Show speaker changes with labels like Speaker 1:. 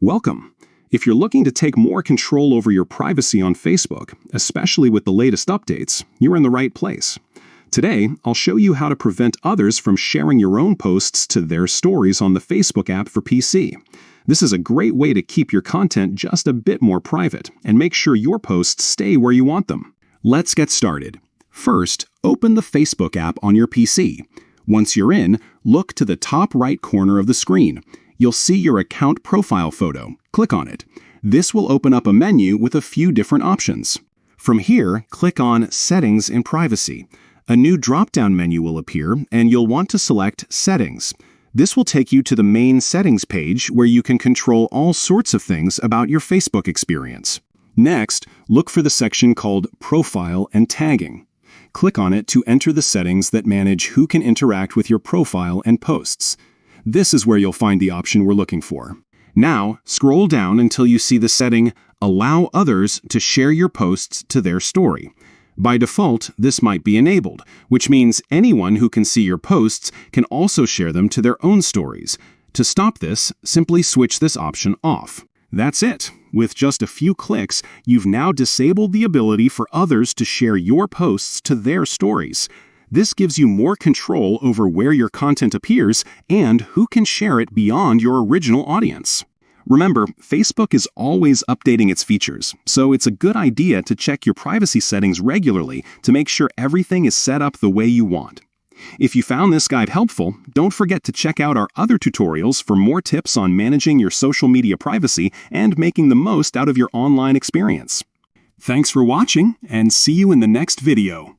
Speaker 1: Welcome. If you're looking to take more control over your privacy on Facebook, especially with the latest updates, you're in the right place. Today, I'll show you how to prevent others from sharing your own posts to their stories on the Facebook app for PC. This is a great way to keep your content just a bit more private and make sure your posts stay where you want them. Let's get started. First, open the Facebook app on your PC. Once you're in, look to the top right corner of the screen. You'll see your account profile photo. Click on it. This will open up a menu with a few different options. From here, click on Settings and Privacy. A new drop-down menu will appear, and you'll want to select Settings. This will take you to the main settings page where you can control all sorts of things about your Facebook experience. Next, look for the section called Profile and Tagging. Click on it to enter the settings that manage who can interact with your profile and posts. This is where you'll find the option we're looking for. Now, scroll down until you see the setting Allow Others to Share Your Posts to Their Story. By default, this might be enabled, which means anyone who can see your posts can also share them to their own stories. To stop this, simply switch this option off. That's it. With just a few clicks, you've now disabled the ability for others to share your posts to their stories. This gives you more control over where your content appears and who can share it beyond your original audience. Remember, Facebook is always updating its features, so it's a good idea to check your privacy settings regularly to make sure everything is set up the way you want. If you found this guide helpful, don't forget to check out our other tutorials for more tips on managing your social media privacy and making the most out of your online experience. Thanks for watching, and see you in the next video.